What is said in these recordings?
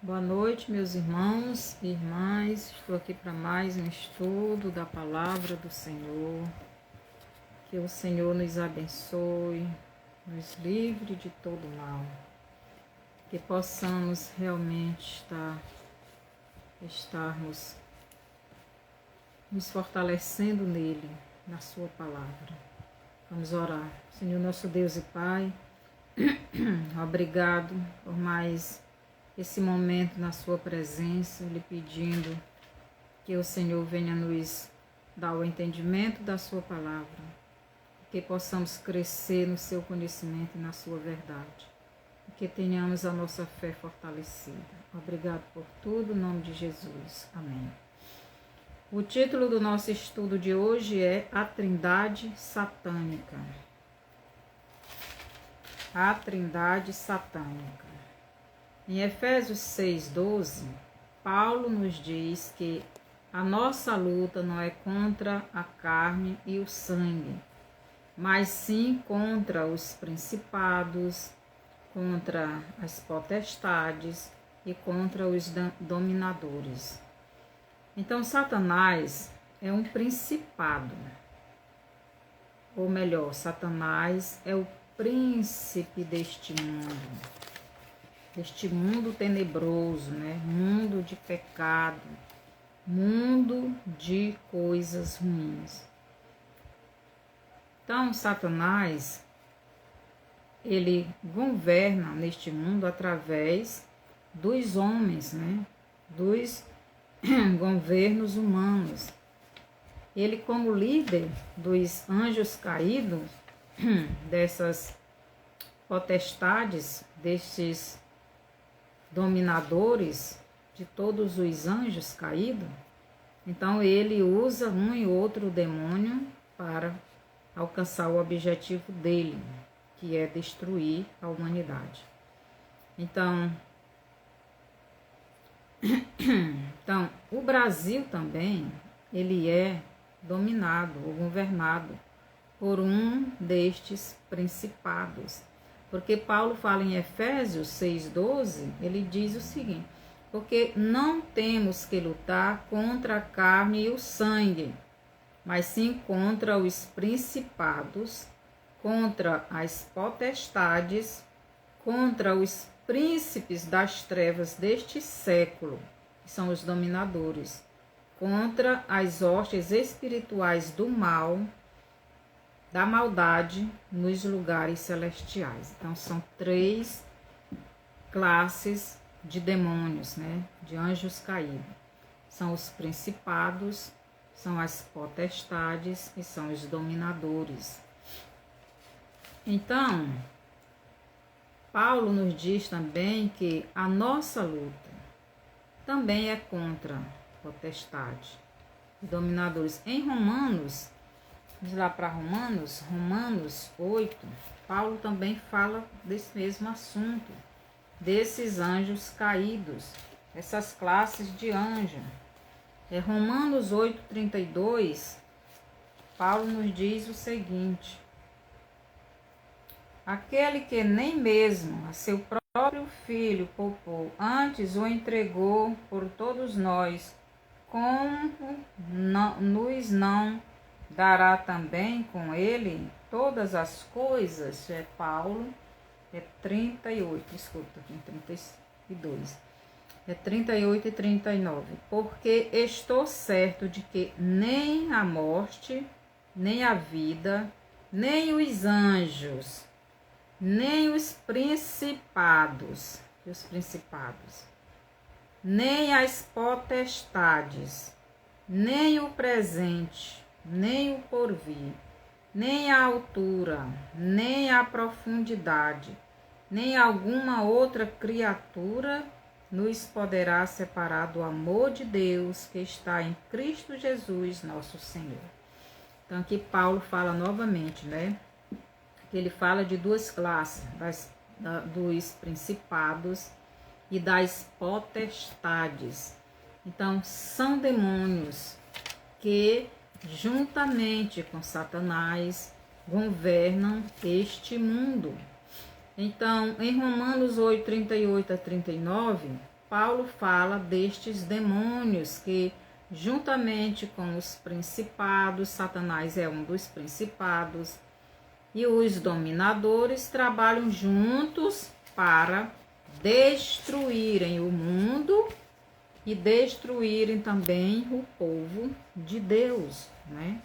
Boa noite, meus irmãos e irmãs. Estou aqui para mais um estudo da palavra do Senhor. Que o Senhor nos abençoe, nos livre de todo mal. Que possamos realmente estarmos nos fortalecendo nele, na sua palavra. Vamos orar. Senhor, nosso Deus e Pai, obrigado por mais esse momento na sua presença, lhe pedindo que o Senhor venha nos dar o entendimento da sua palavra, que possamos crescer no seu conhecimento e na sua verdade, que tenhamos a nossa fé fortalecida. Obrigado por tudo, em nome de Jesus. Amém. O título do nosso estudo de hoje é A Trindade Satânica. A Trindade Satânica. Em Efésios 6,12, Paulo nos diz que a nossa luta não é contra a carne e o sangue, mas sim contra os principados, contra as potestades e contra os dominadores. Então, Satanás é um principado, ou melhor, Satanás é o príncipe deste mundo tenebroso, né? Mundo de pecado, mundo de coisas ruins. Então, Satanás, ele governa neste mundo através dos homens, né? Dos governos humanos. Ele, como líder dos anjos caídos, dessas potestades, destes dominadores de todos os anjos caídos, então ele usa um e outro demônio para alcançar o objetivo dele, que é destruir a humanidade. Então, o Brasil também, ele é dominado ou governado por um destes principados. Porque Paulo fala em Efésios 6,12, ele diz o seguinte: porque não temos que lutar contra a carne e o sangue, mas sim contra os principados, contra as potestades, contra os príncipes das trevas deste século, que são os dominadores, contra as hostes espirituais do mal, da maldade nos lugares celestiais. Então, são 3 classes de demônios, né? De anjos caídos. São os principados, são as potestades e são os dominadores. Então, Paulo nos diz também que a nossa luta também é contra potestade e dominadores. Em Romanos, vamos lá para Romanos 8, Paulo também fala desse mesmo assunto, desses anjos caídos, essas classes de anjo. Romanos 8,32, Paulo nos diz o seguinte: aquele que nem mesmo a seu próprio filho poupou, antes o entregou por todos nós, como nos não dará também com ele todas as coisas? Paulo, 38, desculpa, aqui em 32. 38 e 39. Porque estou certo de que nem a morte, nem a vida, nem os anjos, nem os principados, nem as potestades, nem o presente, nem o porvir, nem a altura, nem a profundidade, nem alguma outra criatura nos poderá separar do amor de Deus que está em Cristo Jesus, nosso Senhor. Então aqui Paulo fala novamente, né? Que ele fala de 2 classes, dos principados e das potestades. Então, são demônios que, juntamente com Satanás, governam este mundo. Então, em Romanos 8, 38 a 39, Paulo fala destes demônios que, juntamente com os principados, Satanás é um dos principados, e os dominadores trabalham juntos para destruírem o mundo e destruírem também o povo de Deus, né?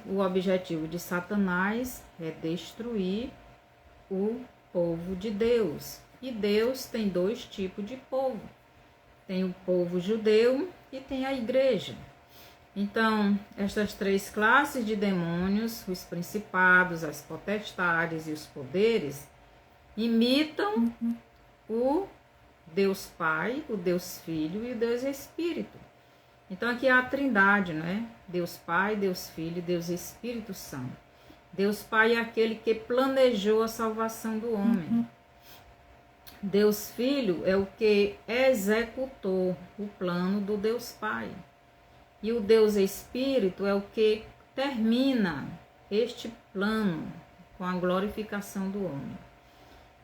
O objetivo de Satanás é destruir o povo de Deus. E Deus tem dois tipos de povo. Tem o povo judeu e tem a igreja. Então, estas três classes de demônios, os principados, as potestades e os poderes, imitam o Deus Pai, o Deus Filho e o Deus Espírito. Então aqui é a Trindade, né? Deus Pai, Deus Filho e Deus Espírito Santo. Deus Pai é aquele que planejou a salvação do homem. Deus Filho é o que executou o plano do Deus Pai. E o Deus Espírito é o que termina este plano com a glorificação do homem.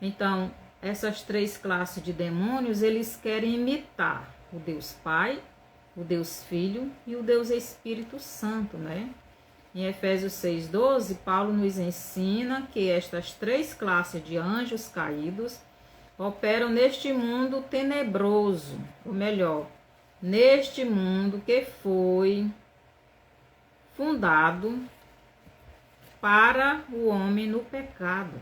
Então, essas três classes de demônios, eles querem imitar o Deus Pai, o Deus Filho e o Deus Espírito Santo, né? Em Efésios 6,12, Paulo nos ensina que estas três classes de anjos caídos operam neste mundo tenebroso, ou melhor, neste mundo que foi fundado para o homem no pecado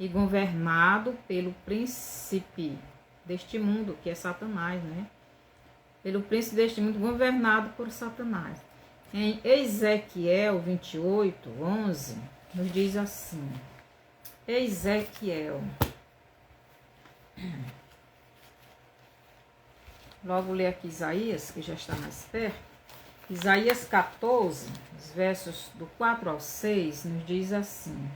e governado pelo príncipe deste mundo, que é Satanás, né? Pelo príncipe deste mundo, governado por Satanás. Em Ezequiel 28:11, nos diz assim, Ezequiel, logo ler aqui Isaías, que já está mais perto, Isaías 14, os versos do 4 ao 6, nos diz assim,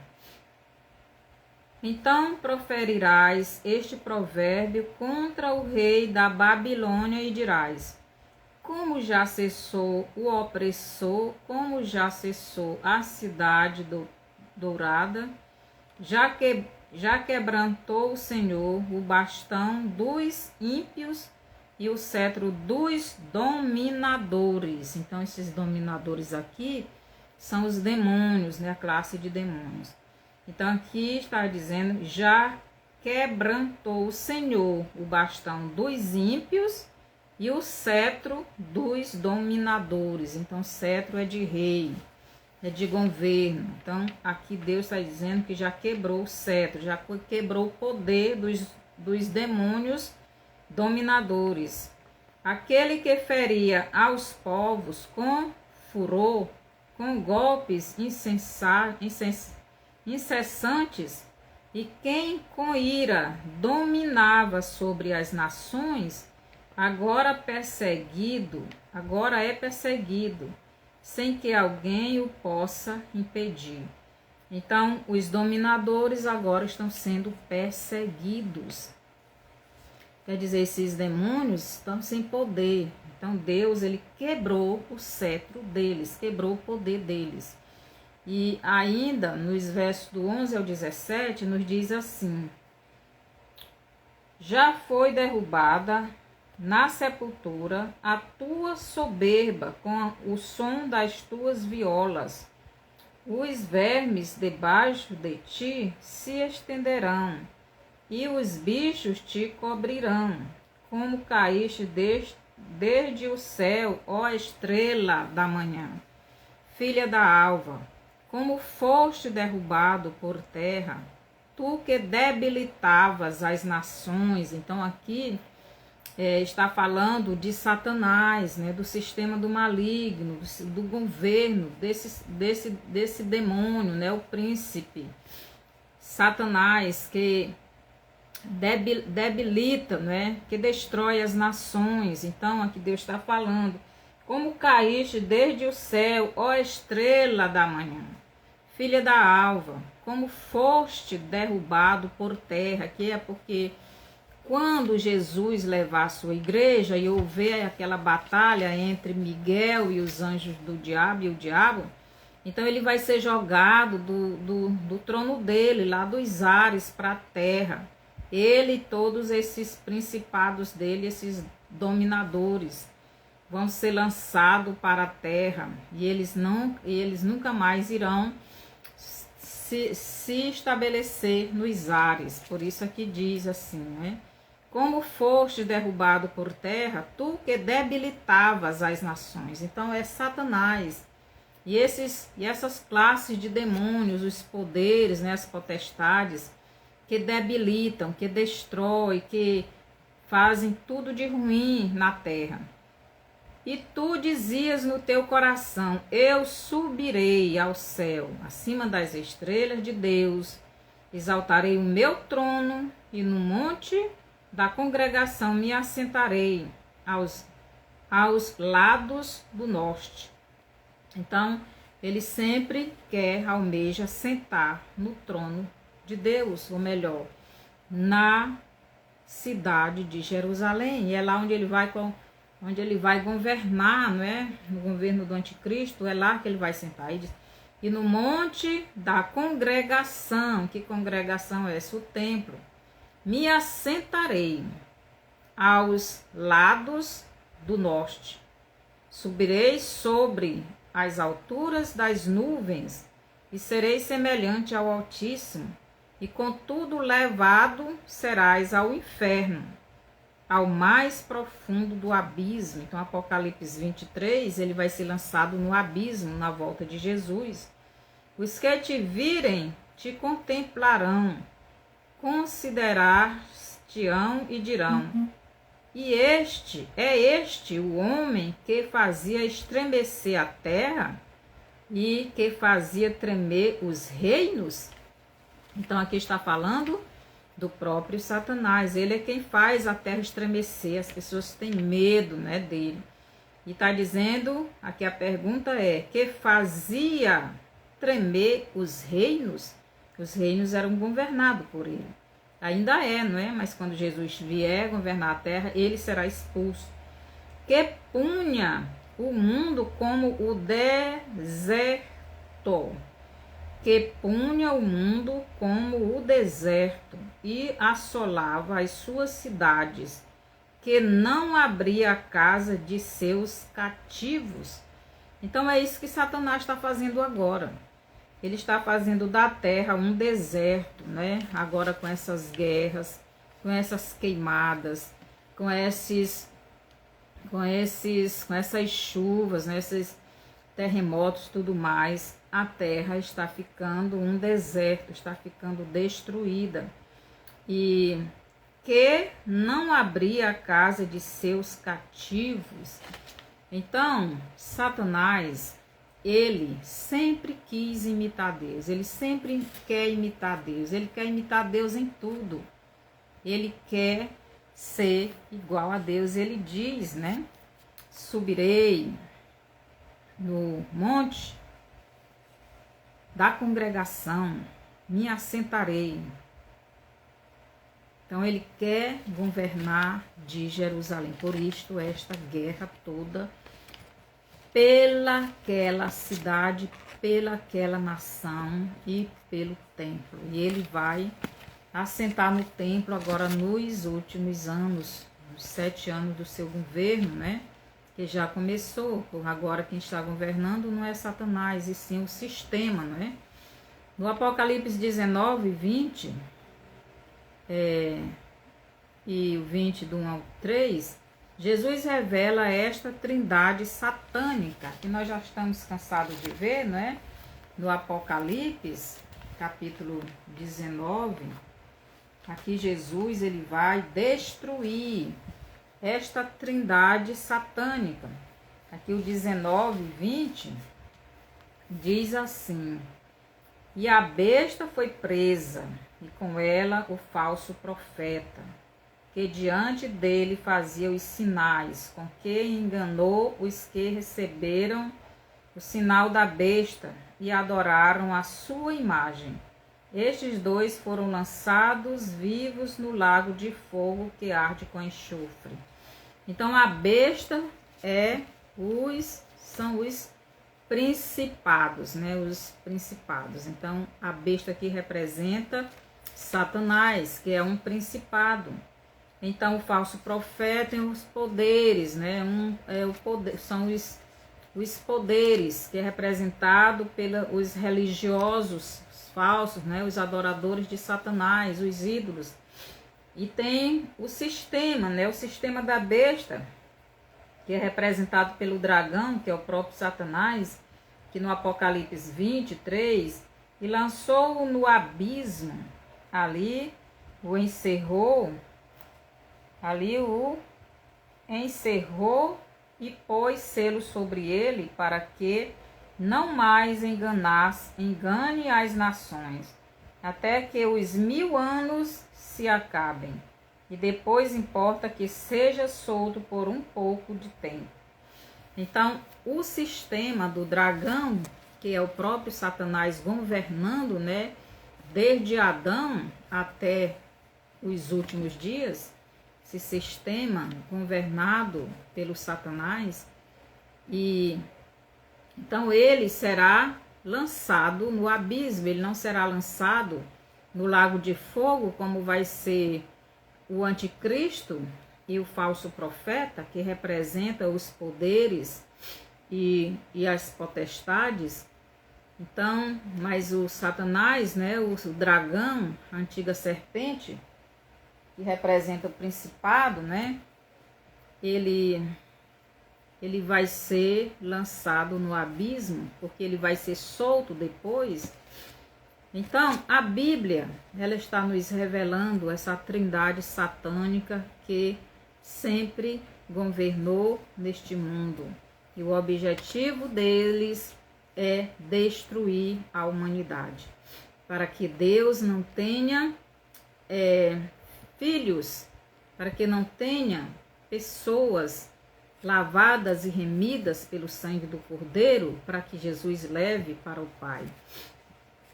então proferirás este provérbio contra o rei da Babilônia e dirás, como já cessou o opressor, como já cessou a cidade dourada, já quebrantou o Senhor o bastão dos ímpios e o cetro dos dominadores. Então, esses dominadores aqui são os demônios, né? A classe de demônios. Então, aqui está dizendo, já quebrantou o Senhor o bastão dos ímpios e o cetro dos dominadores. Então, cetro é de rei, é de governo. Então, aqui Deus está dizendo que já quebrou o cetro, já quebrou o poder dos demônios dominadores. Aquele que feria aos povos com furor, com golpes incessantes, e quem com ira dominava sobre as nações, agora é perseguido, sem que alguém o possa impedir. Então, os dominadores agora estão sendo perseguidos. Quer dizer, esses demônios estão sem poder. Então, Deus, ele quebrou o cetro deles, quebrou o poder deles. E ainda, nos versos do 11 ao 17, nos diz assim, já foi derrubada na sepultura a tua soberba com o som das tuas violas. Os vermes debaixo de ti se estenderão, e os bichos te cobrirão, como caíste desde o céu, ó estrela da manhã, filha da alva, como foste derrubado por terra, tu que debilitavas as nações. Então aqui está falando de Satanás, né, do sistema do maligno, do governo, desse demônio, né, o príncipe Satanás, que debilita, né, que destrói as nações. Então aqui Deus está falando, como caíste desde o céu, ó estrela da manhã, filha da alva, como foste derrubado por terra, que é porque quando Jesus levar a sua igreja e houver aquela batalha entre Miguel e os anjos do diabo e o diabo, então ele vai ser jogado do trono dele, lá dos ares, para a terra. Ele e todos esses principados dele, esses dominadores, vão ser lançados para a terra e eles nunca mais irão se estabelecer nos ares. Por isso aqui diz assim, né? Como foste derrubado por terra, tu que debilitavas as nações. Então é Satanás e essas classes de demônios, os poderes, né, as potestades, que debilitam, que destroem, que fazem tudo de ruim na terra. E tu dizias no teu coração, eu subirei ao céu, acima das estrelas de Deus, exaltarei o meu trono e no monte da congregação me assentarei aos lados do norte. Então, ele sempre almeja sentar no trono de Deus, ou melhor, na cidade de Jerusalém. E é lá onde ele vai governar, não é? No governo do anticristo, é lá que ele vai sentar. E no monte da congregação, que congregação é essa? O templo. Me assentarei aos lados do norte. Subirei sobre as alturas das nuvens e serei semelhante ao Altíssimo. E contudo levado serás ao inferno, ao mais profundo do abismo. Então, Apocalipse 23, ele vai ser lançado no abismo, na volta de Jesus. Os que te virem te contemplarão, considerar-te-ão e dirão, e este o homem que fazia estremecer a terra e que fazia tremer os reinos? Então aqui está falando do próprio Satanás. Ele é quem faz a terra estremecer. As pessoas têm medo, né, dele. E está dizendo, aqui a pergunta é, que fazia tremer os reinos? Os reinos eram governados por ele. Ainda é, não é? Mas quando Jesus vier governar a terra, ele será expulso. Que punha o mundo como o deserto. Que punha o mundo como o deserto e assolava as suas cidades, que não abria a casa de seus cativos. Então é isso que Satanás está fazendo agora. Ele está fazendo da terra um deserto, né? Agora com essas guerras, com essas queimadas, com essas chuvas, né? Esses terremotos, tudo mais. A terra está ficando um deserto, está ficando destruída. E que não abria a casa de seus cativos. Então, Satanás, ele sempre quis imitar Deus, ele sempre quer imitar Deus, ele quer imitar Deus em tudo. Ele quer ser igual a Deus. Ele diz, né? Subirei no monte da congregação, me assentarei. Então ele quer governar de Jerusalém. Por isto esta guerra toda pelaquela cidade, pelaquela nação e pelo templo. E ele vai assentar no templo agora nos últimos anos, nos 7 anos do seu governo, né? Que já começou. Agora quem está governando não é Satanás, e sim o sistema, não é? No Apocalipse 19, 20 e o 20 do 1 ao 3, Jesus revela esta trindade satânica, que nós já estamos cansados de ver, não é? No Apocalipse, capítulo 19, aqui Jesus ele vai destruir esta trindade satânica. Aqui o 19, 20 diz assim: e a besta foi presa, e com ela o falso profeta, que diante dele fazia os sinais, com que enganou os que receberam o sinal da besta e adoraram a sua imagem. Estes dois foram lançados vivos no lago de fogo que arde com enxofre. Então a besta são os principados, né? Os principados. Então a besta aqui representa Satanás, que é um principado. Então, o falso profeta tem os poderes, né? São os poderes, que é representado pelos religiosos falsos, né? Os adoradores de Satanás, os ídolos. E tem o sistema, né? O sistema da besta, que é representado pelo dragão, que é o próprio Satanás, que no Apocalipse 23, e lançou-o no abismo, ali o encerrou e pôs selo sobre ele, para que não mais engane as nações, até que os 1000 anos se acabem, e depois importa que seja solto por um pouco de tempo. Então, o sistema do dragão, que é o próprio Satanás governando, né, desde Adão até os últimos dias, esse sistema governado pelo Satanás, e então ele será lançado no abismo, ele não será lançado no lago de fogo, como vai ser o anticristo e o falso profeta, que representa os poderes e as potestades. Então, mas o Satanás, né, o dragão, a antiga serpente, que representa o principado, né, ele vai ser lançado no abismo, porque ele vai ser solto depois. Então, a Bíblia, ela está nos revelando essa trindade satânica que sempre governou neste mundo. E o objetivo deles é destruir a humanidade, para que Deus não tenha filhos, para que não tenha pessoas lavadas e remidas pelo sangue do Cordeiro, para que Jesus leve para o Pai.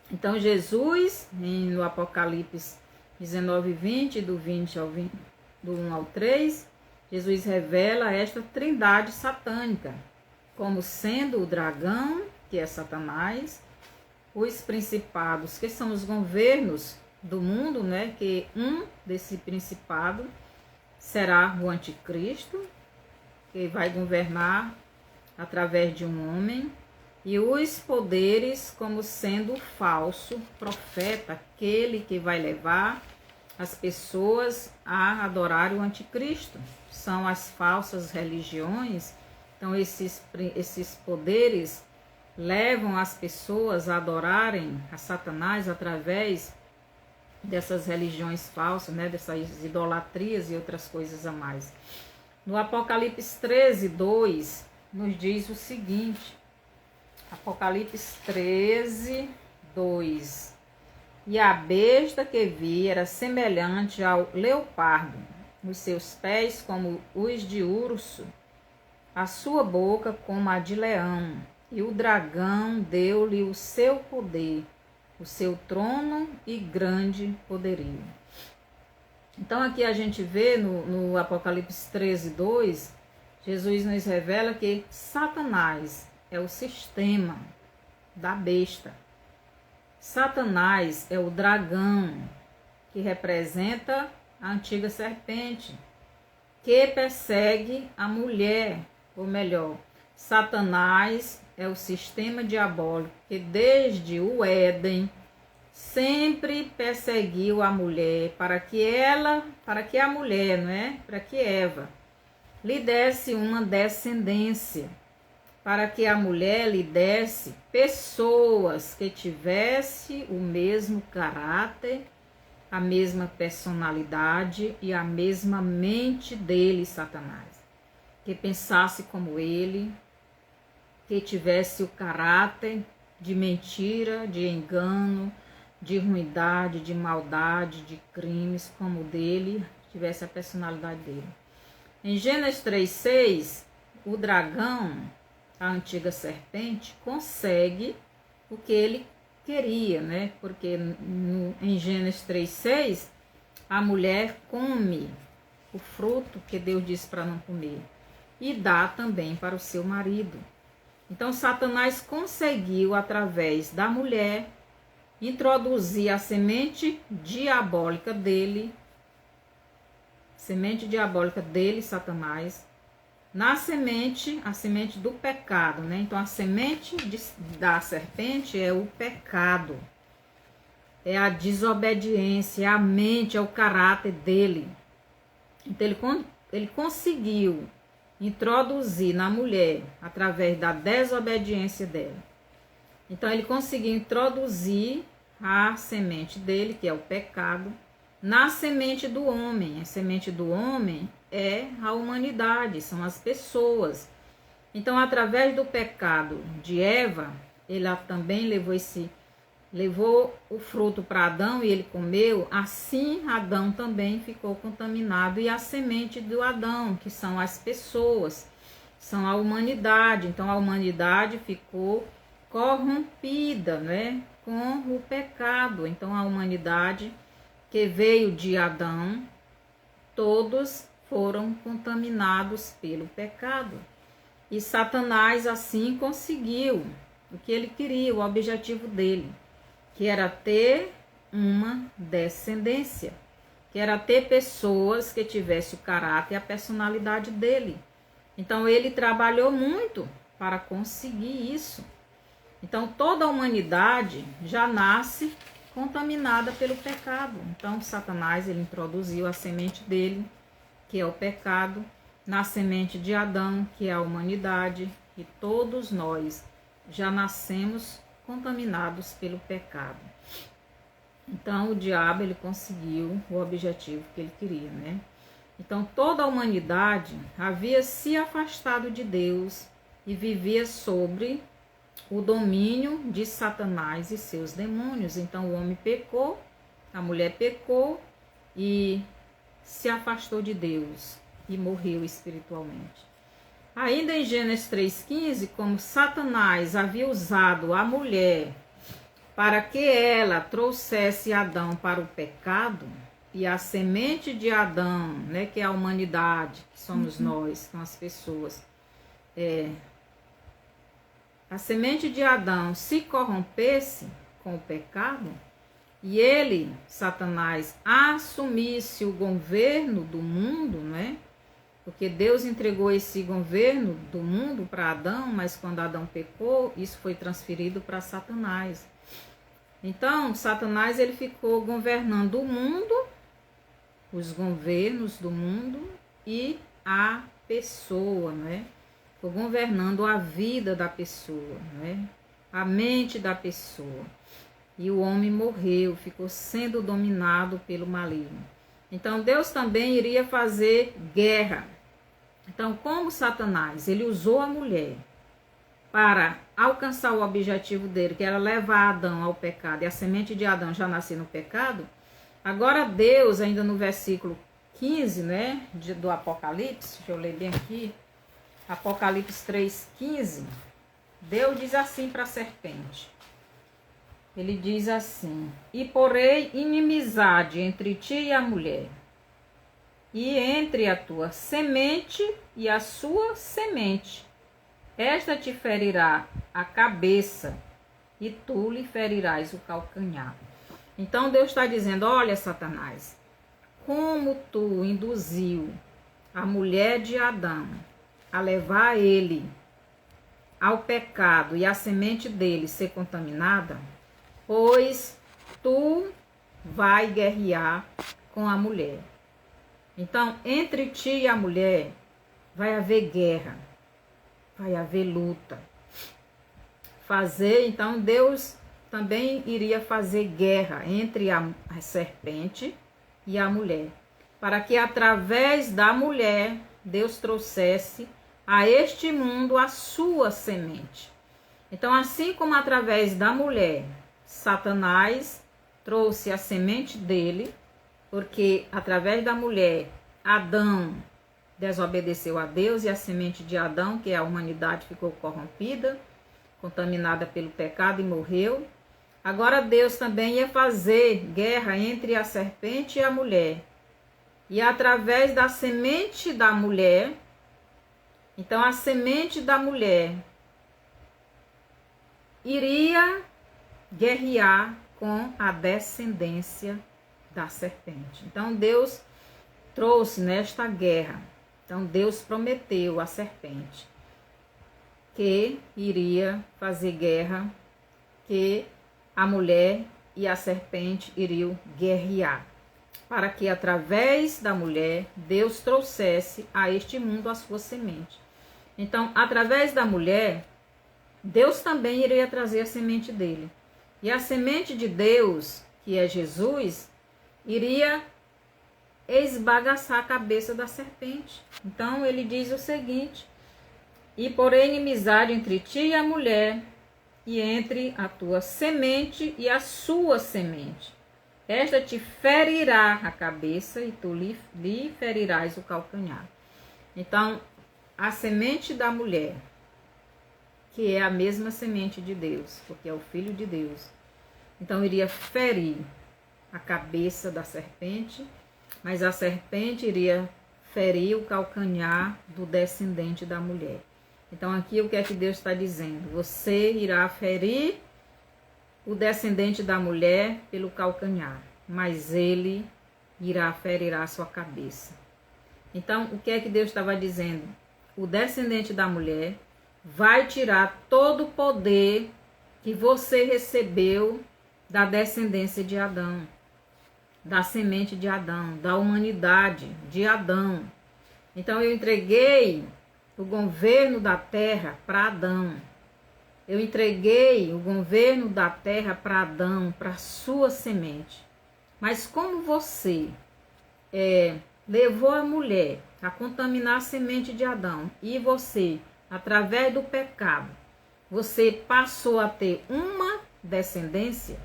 Então, Jesus, no Apocalipse 19:20, do 1 ao 3, Jesus revela esta trindade satânica, como sendo o dragão, que é Satanás, os principados, que são os governos do mundo, né? Que um desse principado será o anticristo, que vai governar através de um homem, e os poderes como sendo o falso profeta, aquele que vai levar as pessoas a adorar o anticristo. São as falsas religiões. Então esses poderes levam as pessoas a adorarem a Satanás através dessas religiões falsas, né, dessas idolatrias e outras coisas a mais. No Apocalipse 13:2 nos diz o seguinte, Apocalipse 13:2: E a besta que vi era semelhante ao leopardo, os seus pés como os de urso, a sua boca como a de leão, e o dragão deu-lhe o seu poder, o seu trono e grande poderio. Então aqui a gente vê no Apocalipse 13:2, Jesus nos revela que Satanás é o sistema da besta. Satanás é o dragão, que representa a antiga serpente, que persegue a mulher, ou melhor, Satanás é o sistema diabólico que desde o Éden sempre perseguiu a mulher para que a mulher, não é? Para que Eva lhe desse uma descendência, para que a mulher lhe desse pessoas que tivesse o mesmo caráter, a mesma personalidade e a mesma mente dele, Satanás. Que pensasse como ele, que tivesse o caráter de mentira, de engano, de ruindade, de maldade, de crimes como o dele, tivesse a personalidade dele. Em Gênesis 3:6, o dragão, a antiga serpente, consegue o que ele queria, né? Porque em Gênesis 3:6, a mulher come o fruto que Deus disse para não comer e dá também para o seu marido. Então, Satanás conseguiu, através da mulher, introduzir a semente diabólica dele, Satanás, na semente, a semente do pecado, né? Então, a semente da serpente é o pecado, é a desobediência, é a mente, é o caráter dele. Então, ele conseguiu introduzir na mulher, através da desobediência dela. Então, ele conseguiu introduzir a semente dele, que é o pecado, na semente do homem. A semente do homem é a humanidade, são as pessoas. Então, através do pecado de Eva, ela também levou o fruto para Adão e ele comeu. Assim, Adão também ficou contaminado, e a semente do Adão, que são as pessoas, são a humanidade. Então, a humanidade ficou corrompida, né, com o pecado. Então, a humanidade que veio de Adão, todos foram contaminados pelo pecado. E Satanás assim conseguiu o que ele queria, o objetivo dele, que era ter uma descendência, que era ter pessoas que tivessem o caráter e a personalidade dele. Então ele trabalhou muito para conseguir isso. Então toda a humanidade já nasce contaminada pelo pecado. Então Satanás, ele introduziu a semente dele, que é o pecado, na semente de Adão, que é a humanidade, e todos nós já nascemos contaminados pelo pecado. Então o diabo, ele conseguiu o objetivo que ele queria, né? Então toda a humanidade havia se afastado de Deus e vivia sobre o domínio de Satanás e seus demônios. Então o homem pecou, a mulher pecou e se afastou de Deus e morreu espiritualmente. Ainda em Gênesis 3,15, como Satanás havia usado a mulher para que ela trouxesse Adão para o pecado, e a semente de Adão, né, que é a humanidade, que somos nós, são as pessoas, a semente de Adão se corrompesse com o pecado, e ele, Satanás, assumisse o governo do mundo, né? Porque Deus entregou esse governo do mundo para Adão, mas quando Adão pecou, isso foi transferido para Satanás. Então, Satanás, ele ficou governando o mundo, os governos do mundo e a pessoa, né? Ficou governando a vida da pessoa, né? A mente da pessoa. E o homem morreu, ficou sendo dominado pelo maligno. Então, Deus também iria fazer guerra. Então, como Satanás, ele usou a mulher para alcançar o objetivo dele, que era levar Adão ao pecado, e a semente de Adão já nasceu no pecado, agora Deus, ainda no versículo 15, né, do Apocalipse, deixa eu ler bem aqui, Apocalipse 3,15, Deus diz assim para a serpente, ele diz assim, e porei inimizade entre ti e a mulher, e entre a tua semente e a sua semente. Esta te ferirá a cabeça, e tu lhe ferirás o calcanhar. Então Deus está dizendo, olha Satanás, como tu induziu a mulher de Adão a levar ele ao pecado e a semente dele ser contaminada, pois tu vai guerrear com a mulher. Então, entre ti e a mulher vai haver guerra, vai haver luta. Então Deus também iria fazer guerra entre a serpente e a mulher, para que através da mulher Deus trouxesse a este mundo a sua semente. Então, assim como através da mulher Satanás trouxe a semente dele, porque através da mulher Adão desobedeceu a Deus e a semente de Adão, que é a humanidade, ficou corrompida, contaminada pelo pecado e morreu. Agora Deus também ia fazer guerra entre a serpente e a mulher. E através da semente da mulher, então a semente da mulher iria guerrear com a descendência da serpente. Então Deus trouxe nesta guerra. Então Deus prometeu à serpente que iria fazer guerra, que a mulher e a serpente iriam guerrear, para que através da mulher Deus trouxesse a este mundo a sua semente. Então, através da mulher, Deus também iria trazer a semente dele. E a semente de Deus, que é Jesus, iria esbagaçar a cabeça da serpente. Então, ele diz o seguinte: e porém inimizade entre ti e a mulher, e entre a tua semente e a sua semente. Esta te ferirá a cabeça e tu lhe ferirás o calcanhar. Então, a semente da mulher, que é a mesma semente de Deus, porque é o Filho de Deus, então iria ferir a cabeça da serpente, mas a serpente iria ferir o calcanhar do descendente da mulher. Então aqui o que é que Deus está dizendo? Você irá ferir o descendente da mulher pelo calcanhar, mas ele irá ferir a sua cabeça. Então o que é que Deus estava dizendo? O descendente da mulher vai tirar todo o poder que você recebeu da descendência de Adão, da semente de Adão, da humanidade de Adão. Então eu entreguei o governo da terra para Adão. Eu entreguei o governo da terra para Adão, para sua semente. Mas como você levou a mulher a contaminar a semente de Adão e você, através do pecado, você passou a ter uma descendência,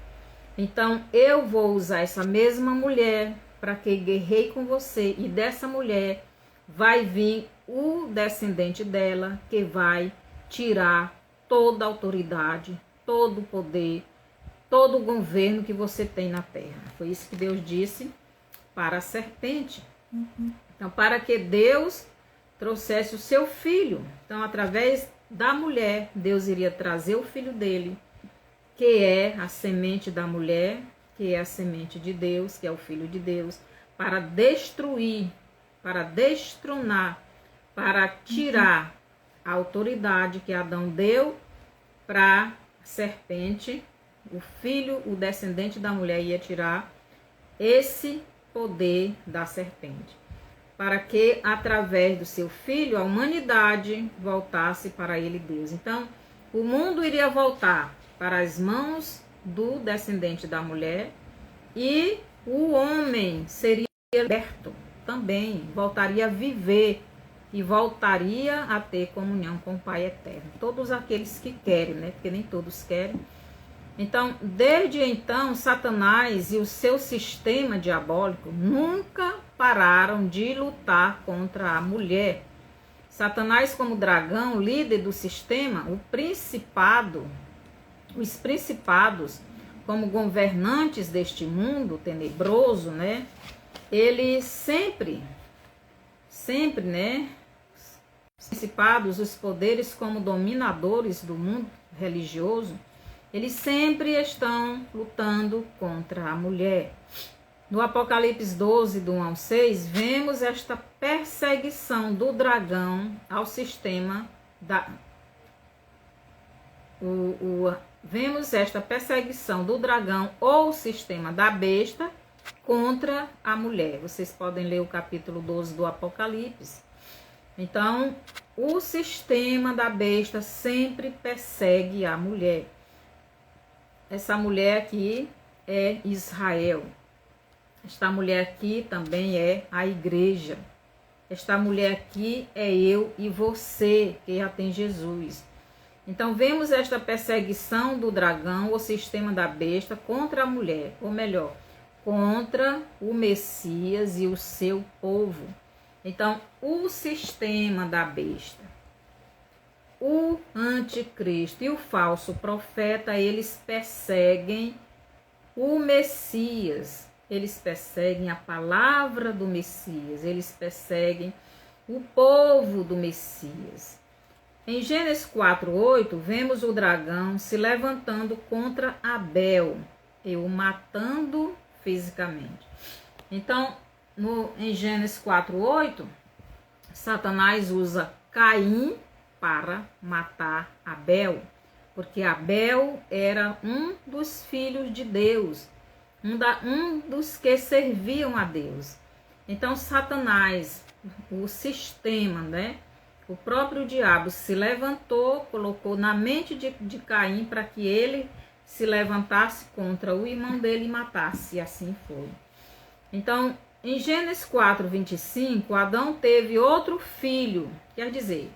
então eu vou usar essa mesma mulher para que guerreie com você, e dessa mulher vai vir o descendente dela, que vai tirar toda a autoridade, todo o poder, todo o governo que você tem na terra. Foi isso que Deus disse para a serpente. Então, para que Deus trouxesse o seu filho. Então, através da mulher, Deus iria trazer o filho dele, que é a semente da mulher, que é a semente de Deus, que é o Filho de Deus, para destruir, para destronar, para tirar a autoridade que Adão deu para a serpente. O filho, o descendente da mulher, ia tirar esse poder da serpente, para que através do seu filho a humanidade voltasse para ele, Deus. Então, o mundo iria voltar para as mãos do descendente da mulher, e o homem seria liberto também, voltaria a viver e voltaria a ter comunhão com o Pai eterno. Todos aqueles que querem, né? Porque nem todos querem. Então, desde então, Satanás e o seu sistema diabólico nunca pararam de lutar contra a mulher. Satanás, como dragão, líder do sistema, os principados, como governantes deste mundo tenebroso, né? Ele sempre, né? Os principados, os poderes como dominadores do mundo religioso, eles sempre estão lutando contra a mulher. No Apocalipse 12, do 1 ao 6, vemos esta perseguição do dragão ao sistema da... Vemos esta perseguição do dragão ou sistema da besta contra a mulher. Vocês podem ler o capítulo 12 do Apocalipse. Então, o sistema da besta sempre persegue a mulher. Essa mulher aqui é Israel. Esta mulher aqui também é a igreja. Esta mulher aqui é eu e você, que já tem Jesus. Então, vemos esta perseguição do dragão, o sistema da besta, contra a mulher, ou melhor, contra o Messias e o seu povo. Então, o sistema da besta, o anticristo e o falso profeta, eles perseguem o Messias, eles perseguem a palavra do Messias, eles perseguem o povo do Messias. Em Gênesis 4:8, vemos o dragão se levantando contra Abel. e o matando fisicamente. Então, em Gênesis 4:8, Satanás usa Caim para matar Abel, porque Abel era um dos filhos de Deus, um dos que serviam a Deus. Então, Satanás, o sistema, né? O próprio diabo se levantou, colocou na mente de Caim para que ele se levantasse contra o irmão dele e matasse, e assim foi. Então, em Gênesis 4:25, Adão teve outro filho, quer dizer,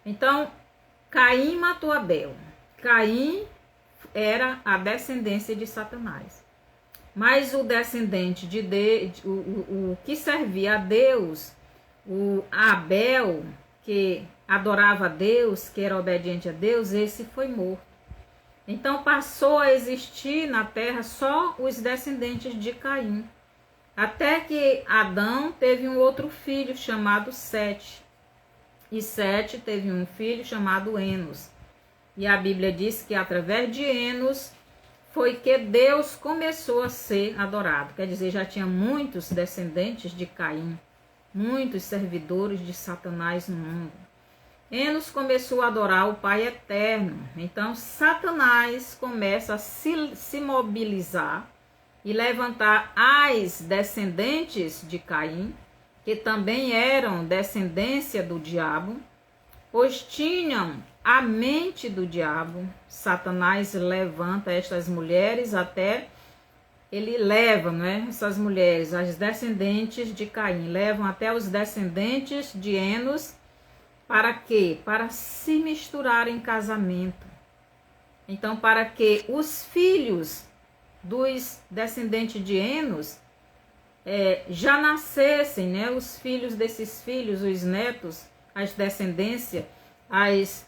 então, Caim matou Abel. Caim era a descendência de Satanás. Mas o descendente de Deus, o que servia a Deus, o Abel, que adorava a Deus, que era obediente a Deus, esse foi morto. Então passou a existir na terra só os descendentes de Caim. Até que Adão teve um outro filho chamado Sete. E Sete teve um filho chamado Enos. E a Bíblia diz que através de Enos foi que Deus começou a ser adorado. Quer dizer, já tinha muitos descendentes de Caim, muitos servidores de Satanás no mundo. Enos começou a adorar o Pai Eterno. Então, Satanás começa a se mobilizar e levantar as descendentes de Caim, que também eram descendência do diabo, pois tinham a mente do diabo. Satanás levanta estas mulheres até... Ele leva, né, essas mulheres, as descendentes de Caim, levam até os descendentes de Enos, para quê? Para se misturar em casamento. Então, para que os filhos dos descendentes de Enos já nascessem, né, os filhos desses filhos, os netos, as descendências, as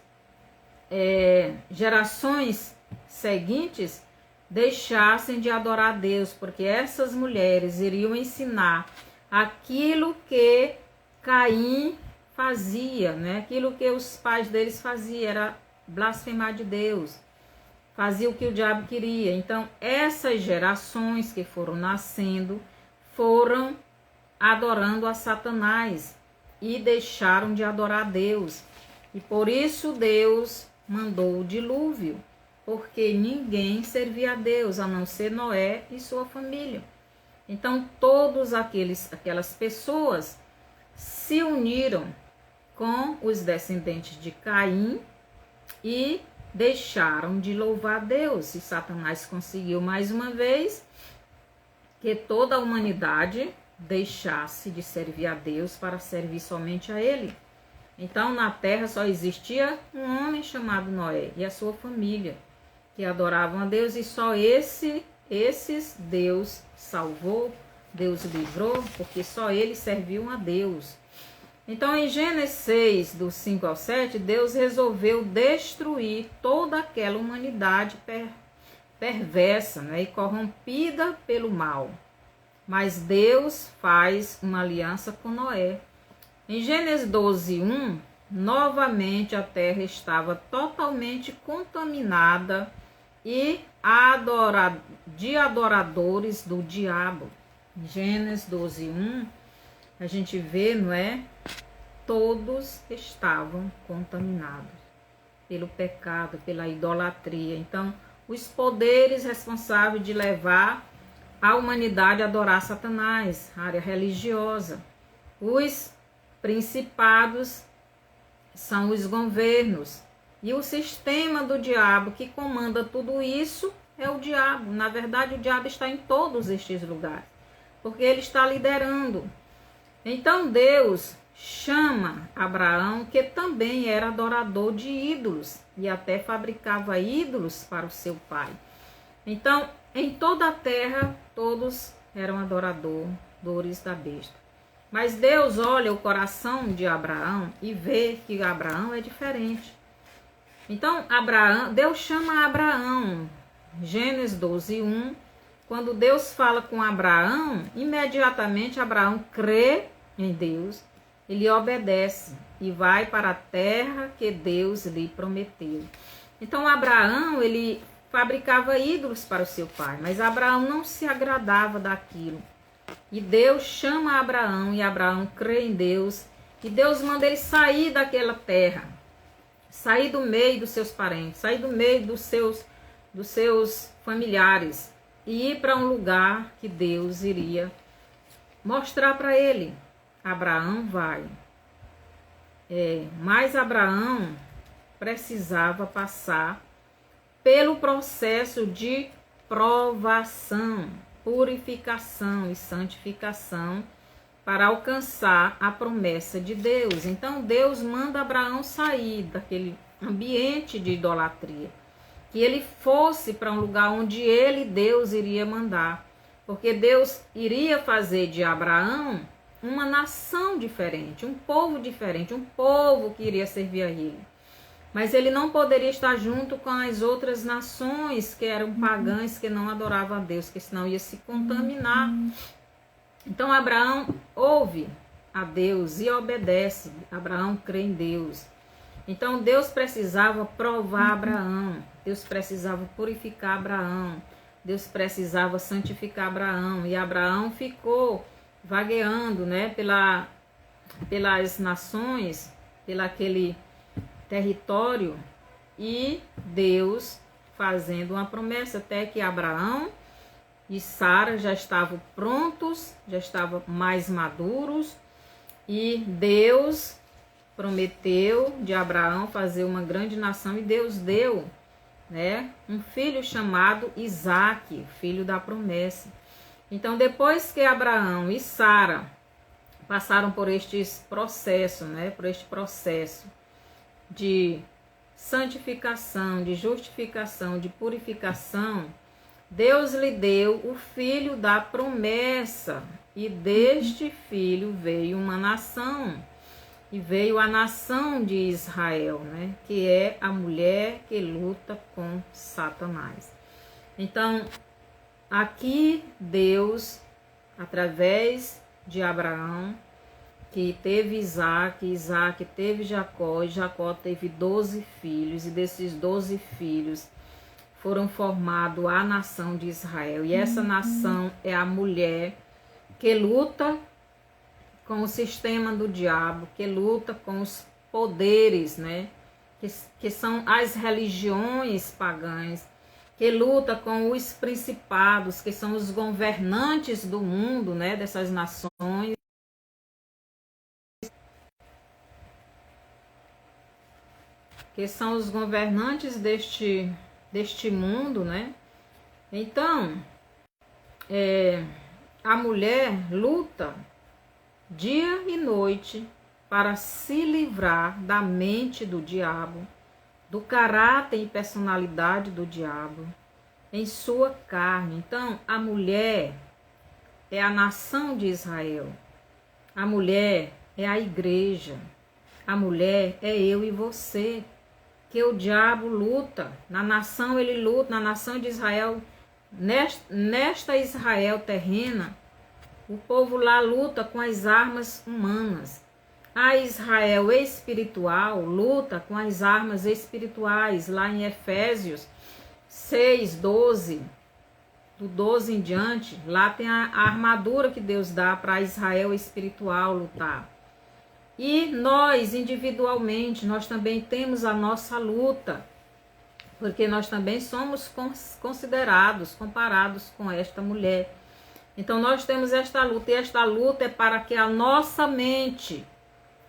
gerações seguintes, deixassem de adorar a Deus, porque essas mulheres iriam ensinar aquilo que Caim fazia, né? Aquilo que os pais deles faziam, era blasfemar de Deus, fazia o que o diabo queria. Então, essas gerações que foram nascendo foram adorando a Satanás e deixaram de adorar a Deus. E por isso Deus mandou o dilúvio, porque ninguém servia a Deus, a não ser Noé e sua família. Então, todas aquelas pessoas se uniram com os descendentes de Caim e deixaram de louvar a Deus. E Satanás conseguiu mais uma vez que toda a humanidade deixasse de servir a Deus para servir somente a Ele. Então, na terra só existia um homem chamado Noé e a sua família, que adoravam a Deus, e só esses Deus salvou, Deus livrou, porque só eles serviam a Deus. Então, em Gênesis 6, do 5 ao 7, Deus resolveu destruir toda aquela humanidade perversa, né, e corrompida pelo mal. Mas Deus faz uma aliança com Noé. Em Gênesis 12, 1, novamente a terra estava totalmente contaminada e de adoradores do diabo. Em Gênesis 12, 1, a gente vê, não é? Todos estavam contaminados pelo pecado, pela idolatria. Então, os poderes responsáveis de levar a humanidade a adorar Satanás, a área religiosa. Os principados são os governos. E o sistema do diabo que comanda tudo isso é o diabo. Na verdade, o diabo está em todos estes lugares, porque ele está liderando. Então, Deus chama Abraão, que também era adorador de ídolos, e até fabricava ídolos para o seu pai. Então, em toda a terra, todos eram adoradores da besta. Mas Deus olha o coração de Abraão e vê que Abraão é diferente. Então, Deus chama Abraão, Gênesis 12, 1, quando Deus fala com Abraão, imediatamente Abraão crê em Deus, ele obedece e vai para a terra que Deus lhe prometeu. Então, Abraão, ele fabricava ídolos para o seu pai, mas Abraão não se agradava daquilo. E Deus chama Abraão, e Abraão crê em Deus, e Deus manda ele sair daquela terra, sair do meio dos seus parentes, sair do meio dos seus familiares, e ir para um lugar que Deus iria mostrar para ele. Abraão vai. Mas Abraão precisava passar pelo processo de provação, purificação e santificação para alcançar a promessa de Deus. Então Deus manda Abraão sair daquele ambiente de idolatria, que ele fosse para um lugar onde ele, Deus, iria mandar, porque Deus iria fazer de Abraão uma nação diferente, um povo diferente, um povo que iria servir a ele. Mas ele não poderia estar junto com as outras nações que eram pagãs, que não adoravam a Deus, que senão ia se contaminar. Então Abraão ouve a Deus e obedece. Abraão crê em Deus. Então Deus precisava provar Abraão, Deus precisava purificar Abraão, Deus precisava santificar Abraão. E Abraão ficou vagueando, né, pelas nações, pelaquele território, e Deus fazendo uma promessa, até que Abraão e Sara já estavam prontos, já estavam mais maduros, e Deus prometeu de Abraão fazer uma grande nação, e Deus deu, né, um filho chamado Isaque, filho da promessa. Então, depois que Abraão e Sara passaram por este processo, né, por este processo de santificação, de justificação, de purificação, Deus lhe deu o filho da promessa, e deste filho veio uma nação, e veio a nação de Israel, né, que é a mulher que luta com Satanás. Então, aqui Deus, através de Abraão, que teve Isaque, Isaque teve Jacó, e Jacó teve 12 filhos, e desses 12 filhos foram formados a nação de Israel. E essa nação é a mulher que luta com o sistema do diabo, que luta com os poderes, né, que são as religiões pagãs, que luta com os principados, que são os governantes do mundo, né, dessas nações, que são os governantes deste mundo, né? Então, a mulher luta dia e noite para se livrar da mente do diabo, do caráter e personalidade do diabo em sua carne. Então, a mulher é a nação de Israel. A mulher é a igreja. A mulher é eu e você, que o diabo luta. Na nação ele luta, na nação de Israel, nesta Israel terrena, o povo lá luta com as armas humanas. A Israel espiritual luta com as armas espirituais, lá em Efésios 6, 12, do 12 em diante, lá tem a armadura que Deus dá para Israel espiritual lutar. E nós, individualmente, nós também temos a nossa luta, porque nós também somos considerados, comparados com esta mulher. Então nós temos esta luta, e esta luta é para que a nossa mente,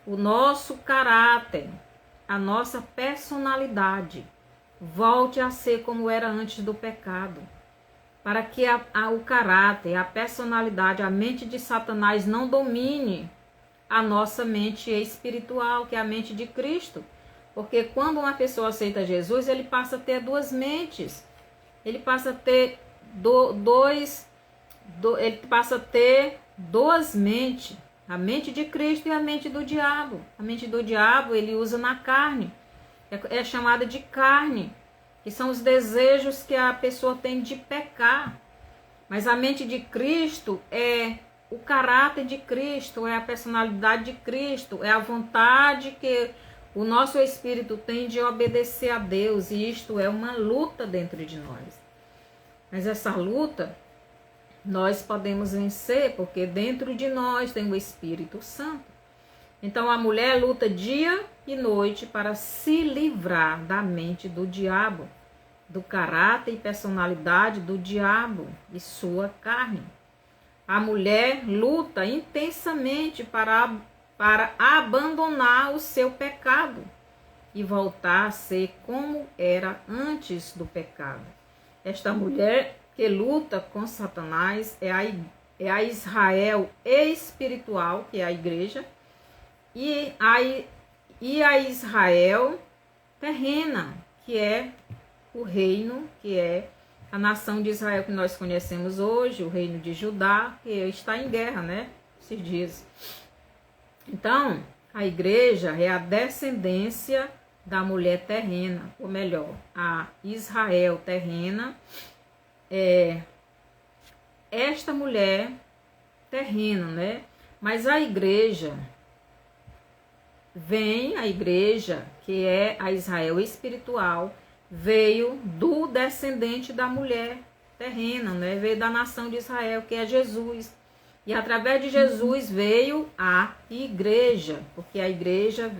o nosso caráter, a nossa personalidade volte a ser como era antes do pecado. Para que o caráter, a personalidade, a mente de Satanás não domine a nossa mente espiritual, que é a mente de Cristo. Porque quando uma pessoa aceita Jesus, ele passa a ter duas mentes. Ele passa a ter ele passa a ter duas mentes. A mente de Cristo e a mente do diabo. A mente do diabo ele usa na carne. É chamada de carne, que são os desejos que a pessoa tem de pecar. Mas a mente de Cristo é o caráter de Cristo, é a personalidade de Cristo, é a vontade que O nosso espírito tende a obedecer a Deus e isto é uma luta dentro de nós. Mas essa luta nós podemos vencer porque dentro de nós tem o Espírito Santo. Então a mulher luta dia e noite para se livrar da mente do diabo, do caráter e personalidade do diabo e sua carne. A mulher luta intensamente para abandonar o seu pecado e voltar a ser como era antes do pecado. Esta mulher que luta com Satanás é a Israel espiritual, que é a igreja, e a Israel terrena, que é o reino, que é a nação de Israel que nós conhecemos hoje, o reino de Judá, que está em guerra, né? Esses dias. Então, a igreja é a descendência da mulher terrena, ou melhor, a Israel terrena é esta mulher terrena, né? Mas a igreja que é a Israel espiritual, veio do descendente da mulher terrena, né? Veio da nação de Israel, que é Jesus. E através de Jesus veio a igreja, porque a igreja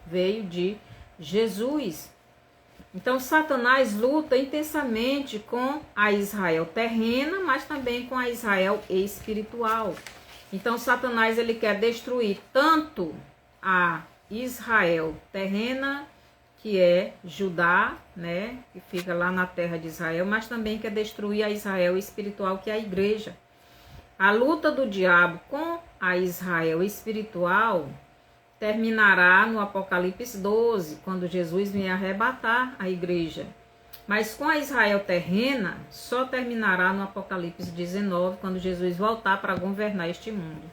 veio de Jesus. Então Satanás luta intensamente com a Israel terrena, mas também com a Israel espiritual. Então Satanás ele quer destruir tanto a Israel terrena, que é Judá, né, que fica lá na terra de Israel, mas também quer destruir a Israel espiritual, que é a igreja. A luta do diabo com a Israel espiritual terminará no Apocalipse 12, quando Jesus vier arrebatar a igreja. Mas com a Israel terrena, só terminará no Apocalipse 19, quando Jesus voltar para governar este mundo.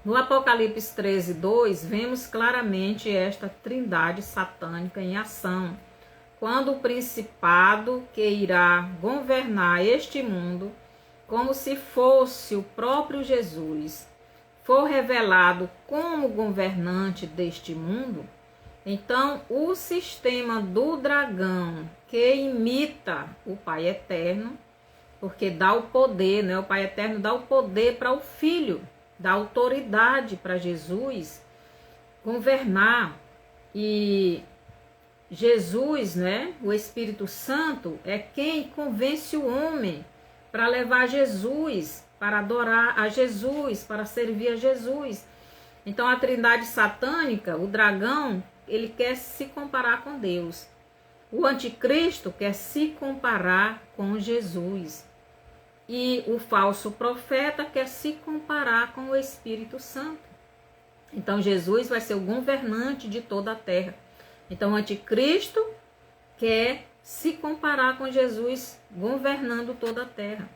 No Apocalipse 13, 2, vemos claramente esta trindade satânica em ação. Quando o principado que irá governar este mundo, como se fosse o próprio Jesus, for revelado como governante deste mundo, então o sistema do dragão, que imita o Pai Eterno, porque dá o poder, né? O Pai Eterno dá o poder para o Filho, dá autoridade para Jesus governar. E Jesus, né, o Espírito Santo, é quem convence o homem para levar Jesus, para adorar a Jesus, para servir a Jesus. Então a trindade satânica, o dragão, ele quer se comparar com Deus. O anticristo quer se comparar com Jesus. E o falso profeta quer se comparar com o Espírito Santo. Então Jesus vai ser o governante de toda a terra. Então o anticristo quer se comparar com Jesus governando toda a terra.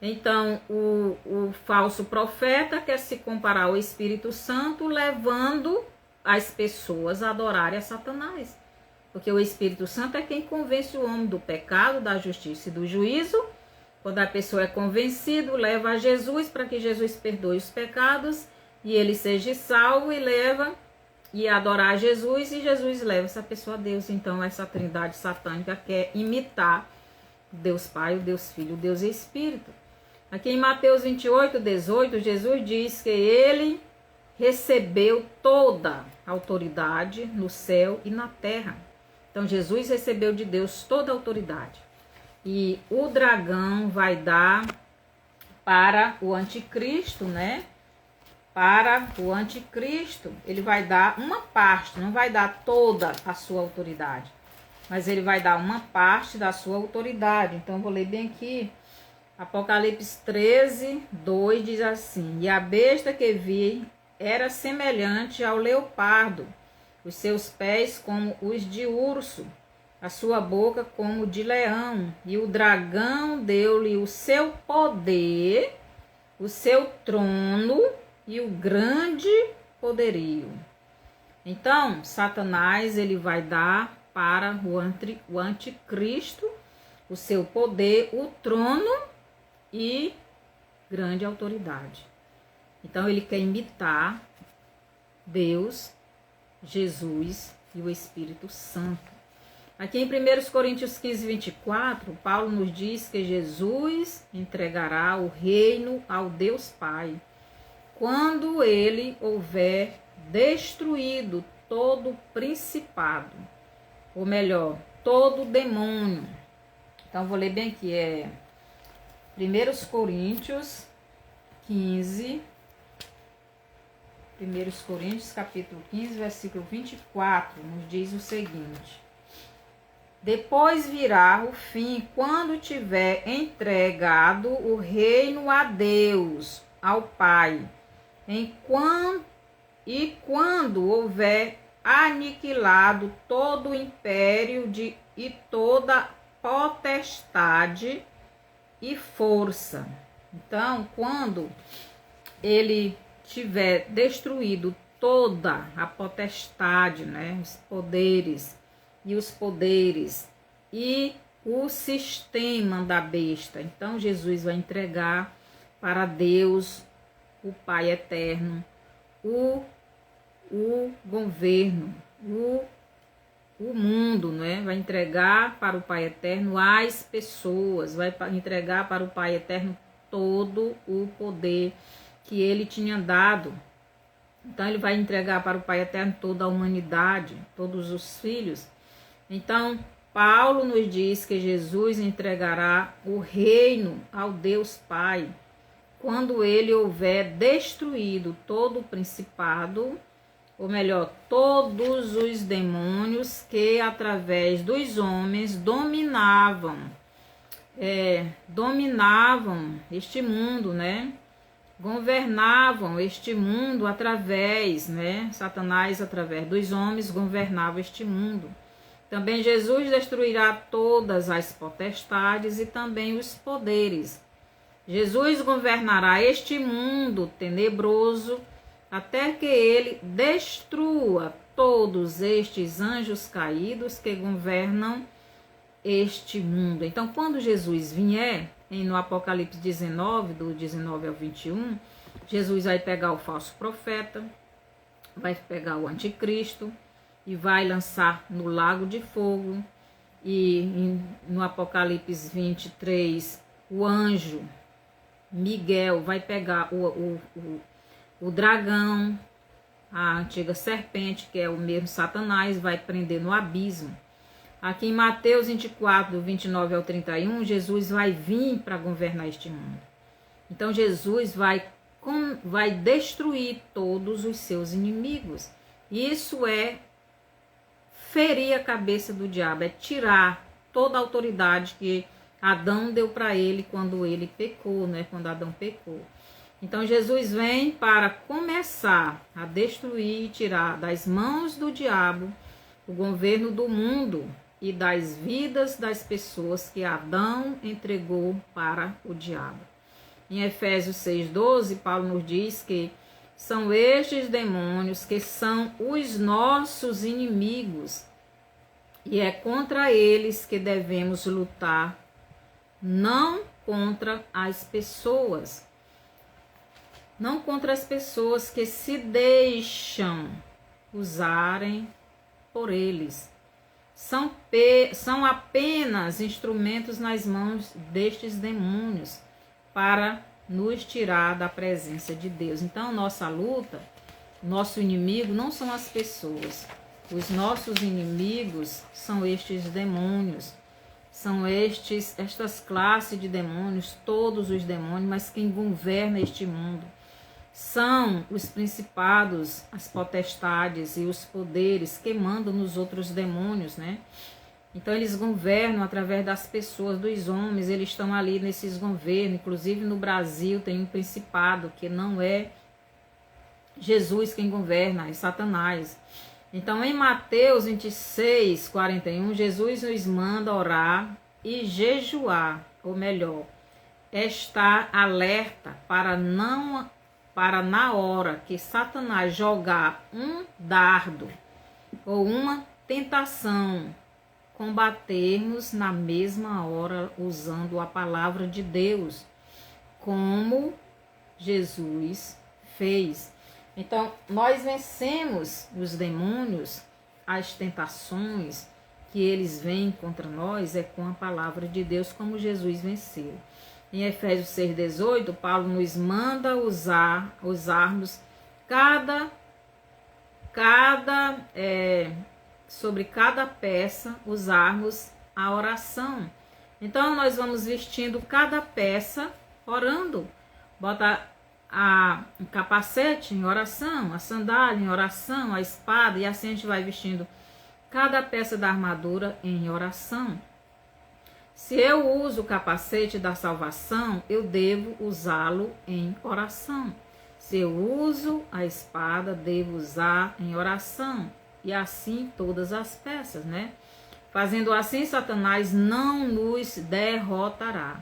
Então o falso profeta quer se comparar ao Espírito Santo, levando as pessoas a adorarem a Satanás. Porque o Espírito Santo é quem convence o homem do pecado, da justiça e do juízo. Quando a pessoa é convencida, leva a Jesus para que Jesus perdoe os pecados e ele seja salvo, e leva e adorar a Jesus, e Jesus leva essa pessoa a Deus. Então essa trindade satânica quer imitar Deus Pai, o Deus Filho, o Deus Espírito. Aqui em Mateus 28, 18, Jesus diz que ele recebeu toda a autoridade no céu e na terra. Então Jesus recebeu de Deus toda a autoridade. E o dragão vai dar para o anticristo, né? Para o anticristo, ele vai dar uma parte, não vai dar toda a sua autoridade, mas ele vai dar uma parte da sua autoridade. Então, vou ler bem aqui. Apocalipse 13, 2 diz assim: E a besta que vi era semelhante ao leopardo, os seus pés como os de urso, a sua boca como de leão, e o dragão deu-lhe o seu poder, o seu trono e o grande poderio. Então, Satanás ele vai dar para o anticristo o seu poder, o trono e grande autoridade. Então, ele quer imitar Deus Jesus e o Espírito Santo. Aqui em 1 Coríntios 15, 24, Paulo nos diz que Jesus entregará o reino ao Deus Pai, quando ele houver destruído todo principado, ou melhor, todo demônio. Então, vou ler bem aqui, 1 Coríntios 15, 1 Coríntios capítulo 15, versículo 24, nos diz o seguinte: depois virá o fim, quando tiver entregado o reino a Deus, ao Pai, e quando houver aniquilado todo o império e toda potestade e força. Então, quando ele tiver destruído toda a potestade, né, os poderes e o sistema da besta, então Jesus vai entregar para Deus, o Pai eterno, o governo, o mundo, né? Vai entregar para o Pai eterno as pessoas, vai entregar para o Pai eterno todo o poder que ele tinha dado. Então ele vai entregar para o Pai eterno toda a humanidade, todos os filhos. Então Paulo nos diz que Jesus entregará o reino ao Deus Pai, quando ele houver destruído todo o principado, ou melhor, todos os demônios que através dos homens dominavam este mundo, né? Governavam este mundo através, né? Satanás, através dos homens, governava este mundo. Também Jesus destruirá todas as potestades e também os poderes. Jesus governará este mundo tenebroso até que ele destrua todos estes anjos caídos que governam este mundo. Então, quando Jesus vier, no Apocalipse 19, do 19 ao 21, Jesus vai pegar o falso profeta, vai pegar o anticristo e vai lançar no lago de fogo. E no Apocalipse 23, o anjo Miguel vai pegar o dragão, a antiga serpente, que é o mesmo Satanás, vai prender no abismo. Aqui em Mateus 24, do 29 ao 31, Jesus vai vir para governar este mundo. Então Jesus vai destruir todos os seus inimigos. Isso é ferir a cabeça do diabo, é tirar toda a autoridade que Adão deu para ele quando ele pecou, né? Quando Adão pecou. Então Jesus vem para começar a destruir e tirar das mãos do diabo o governo do mundo e das vidas das pessoas que Adão entregou para o diabo. Em Efésios 6,12, Paulo nos diz que são estes demônios que são os nossos inimigos e é contra eles que devemos lutar, não contra as pessoas. Não contra as pessoas que se deixam usarem por eles. São apenas instrumentos nas mãos destes demônios para nos tirar da presença de Deus. Então, nossa luta, nosso inimigo não são as pessoas. Os nossos inimigos são estes demônios. São estas classes de demônios, todos os demônios, mas quem governa este mundo são os principados, as potestades e os poderes que mandam nos outros demônios, né? Então eles governam através das pessoas, dos homens, eles estão ali nesses governos. Inclusive no Brasil tem um principado que não é Jesus quem governa, é Satanás. Então em Mateus 26, 41, Jesus nos manda orar e jejuar, ou melhor, estar alerta para na hora que Satanás jogar um dardo ou uma tentação, combatermos na mesma hora usando a palavra de Deus, como Jesus fez. Então, nós vencemos os demônios, as tentações que eles vêm contra nós é com a palavra de Deus, como Jesus venceu. Em Efésios 6,18, Paulo nos manda usarmos sobre cada peça, usarmos a oração. Então, nós vamos vestindo cada peça orando. Bota o capacete em oração, a sandália em oração, a espada, e assim a gente vai vestindo cada peça da armadura em oração. Se eu uso o capacete da salvação, eu devo usá-lo em oração. Se eu uso a espada, devo usar em oração. E assim todas as peças, né? Fazendo assim, Satanás não nos derrotará,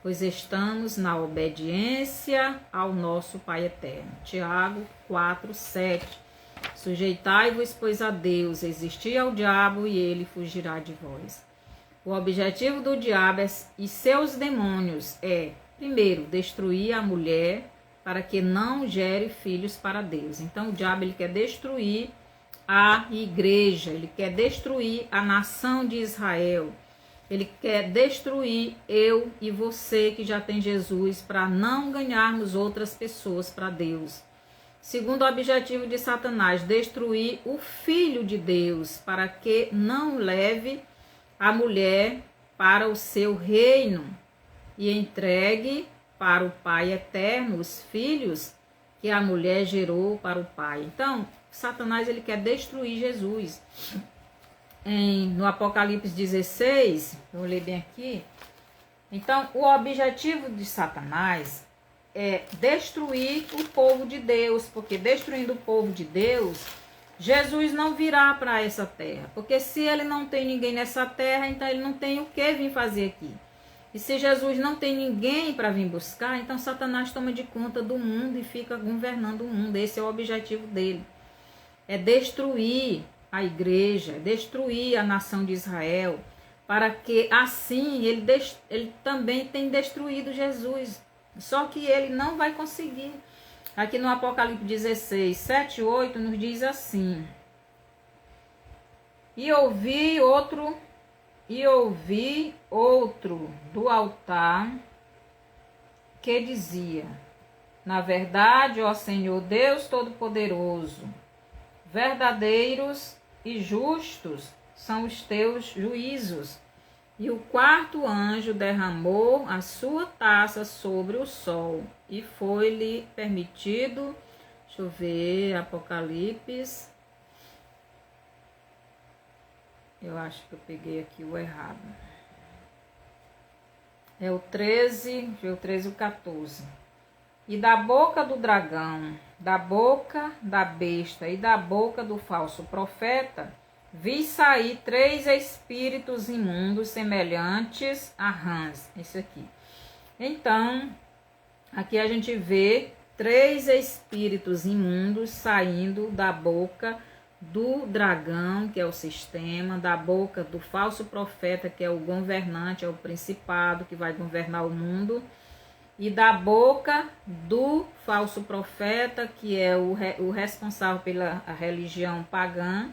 pois estamos na obediência ao nosso Pai eterno. Tiago 4:7. Sujeitai-vos, pois, a Deus, resisti ao diabo e ele fugirá de vós. O objetivo do diabo e seus demônios é, primeiro, destruir a mulher para que não gere filhos para Deus. Então, o diabo ele quer destruir a igreja, ele quer destruir a nação de Israel. Ele quer destruir eu e você que já tem Jesus, para não ganharmos outras pessoas para Deus. Segundo objetivo de Satanás, destruir o Filho de Deus, para que não leve a mulher para o seu reino e entregue para o Pai eterno os filhos que a mulher gerou para o Pai. Então, Satanás ele quer destruir Jesus. No Apocalipse 16, eu vou ler bem aqui. Então, o objetivo de Satanás é destruir o povo de Deus, porque destruindo o povo de Deus, Jesus não virá para essa terra, porque se ele não tem ninguém nessa terra, então ele não tem o que vir fazer aqui. E se Jesus não tem ninguém para vir buscar, então Satanás toma de conta do mundo e fica governando o mundo. Esse é o objetivo dele. É destruir a igreja, é destruir a nação de Israel, para que assim ele também tem destruído Jesus. Só que ele não vai conseguir. Aqui no Apocalipse 16, 7 e 8 nos diz assim: E ouvi outro do altar que dizia: Na verdade, ó Senhor Deus Todo-Poderoso, verdadeiros e justos são os teus juízos. E o quarto anjo derramou a sua taça sobre o sol, e foi-lhe permitido, deixa eu ver, Apocalipse, eu acho que eu peguei aqui o errado, é o 13 e o 14. E da boca do dragão, da boca da besta e da boca do falso profeta, vi sair 3 espíritos imundos semelhantes a rãs. Esse aqui. Então, aqui a gente vê 3 espíritos imundos saindo da boca do dragão, que é o sistema, da boca do falso profeta, que é o governante, é o principado que vai governar o mundo, e da boca do falso profeta, que é o responsável pela religião pagã,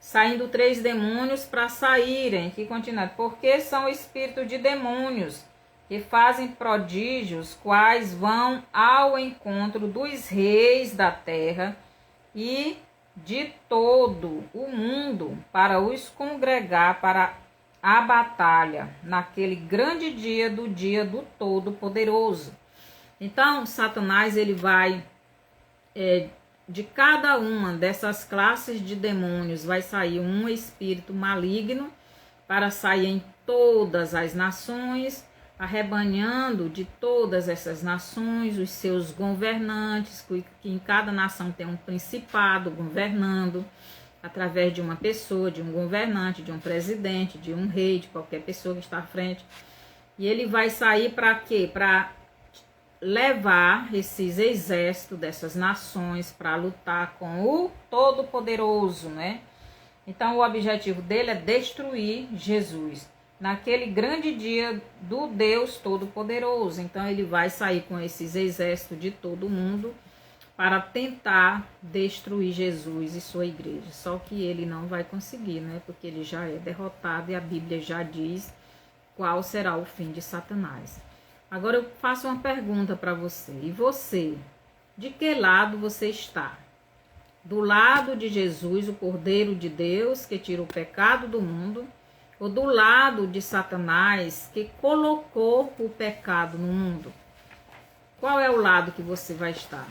saindo 3 demônios para saírem, que continua, porque são espíritos de demônios, que fazem prodígios, quais vão ao encontro dos reis da terra e de todo o mundo, para os congregar para a batalha, naquele grande dia do Todo-Poderoso. Então, Satanás, ele vai... de cada uma dessas classes de demônios vai sair um espírito maligno para sair em todas as nações, arrebanhando de todas essas nações os seus governantes, que em cada nação tem um principado governando, através de uma pessoa, de um governante, de um presidente, de um rei, de qualquer pessoa que está à frente. E ele vai sair para quê? Para levar esses exércitos dessas nações para lutar com o Todo-Poderoso, né? Então, o objetivo dele é destruir Jesus naquele grande dia do Deus Todo-Poderoso. Então, ele vai sair com esses exércitos de todo mundo para tentar destruir Jesus e sua igreja. Só que ele não vai conseguir, né? Porque ele já é derrotado e a Bíblia já diz qual será o fim de Satanás. Agora eu faço uma pergunta para você. E você? De que lado você está? Do lado de Jesus, o Cordeiro de Deus, que tira o pecado do mundo, ou do lado de Satanás, que colocou o pecado no mundo? Qual é o lado que você vai estar?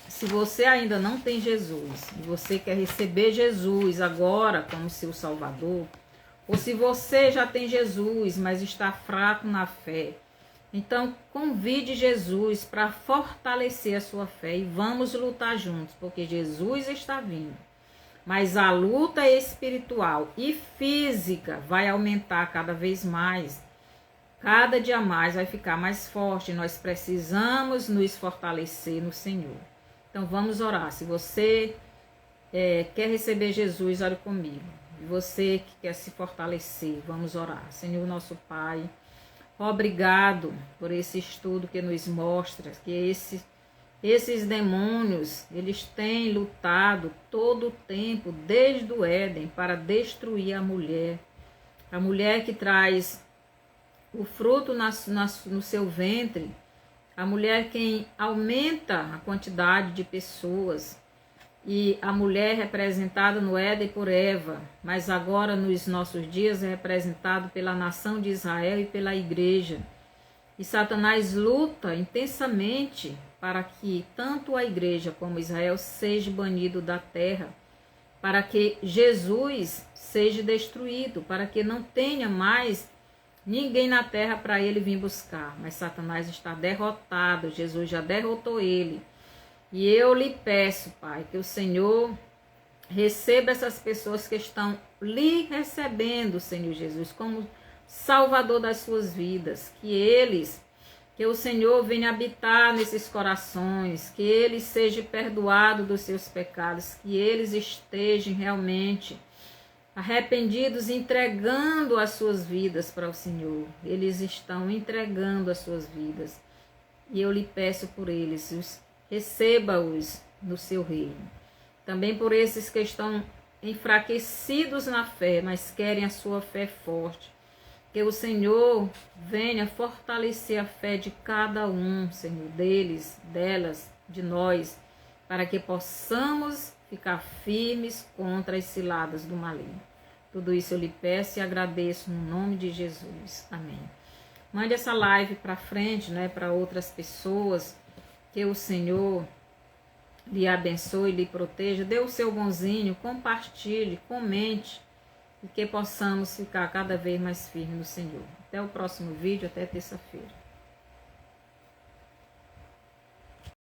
Se você ainda não tem Jesus, e você quer receber Jesus agora como seu Salvador, ou se você já tem Jesus, mas está fraco na fé, então convide Jesus para fortalecer a sua fé e vamos lutar juntos, porque Jesus está vindo. Mas a luta espiritual e física vai aumentar cada vez mais. Cada dia mais vai ficar mais forte. Nós precisamos nos fortalecer no Senhor. Então vamos orar. Se você quer receber Jesus, ore comigo. E você que quer se fortalecer, vamos orar. Senhor nosso Pai, obrigado por esse estudo que nos mostra que esses demônios, eles têm lutado todo o tempo, desde o Éden, para destruir a mulher. A mulher que traz o fruto no seu ventre, a mulher quem aumenta a quantidade de pessoas, e a mulher representada no Éden por Eva, mas agora nos nossos dias é representado pela nação de Israel e pela igreja. E Satanás luta intensamente para que tanto a igreja como Israel seja banido da terra, para que Jesus seja destruído, para que não tenha mais ninguém na terra para ele vir buscar. Mas Satanás está derrotado, Jesus já derrotou ele. E eu lhe peço, Pai, que o Senhor receba essas pessoas que estão lhe recebendo, Senhor Jesus, como Salvador das suas vidas. Que o Senhor venha habitar nesses corações, que eles sejam perdoados dos seus pecados, que eles estejam realmente arrependidos, entregando as suas vidas para o Senhor. Eles estão entregando as suas vidas. E eu lhe peço por eles, receba-os no seu reino. Também por esses que estão enfraquecidos na fé, mas querem a sua fé forte. Que o Senhor venha fortalecer a fé de cada um, Senhor, deles, delas, de nós, para que possamos ficar firmes contra as ciladas do maligno. Tudo isso eu lhe peço e agradeço no nome de Jesus. Amém. Mande essa live para frente, né, para outras pessoas. Que o Senhor lhe abençoe, lhe proteja. Dê o seu bonzinho, compartilhe, comente. E que possamos ficar cada vez mais firmes no Senhor. Até o próximo vídeo, até terça-feira.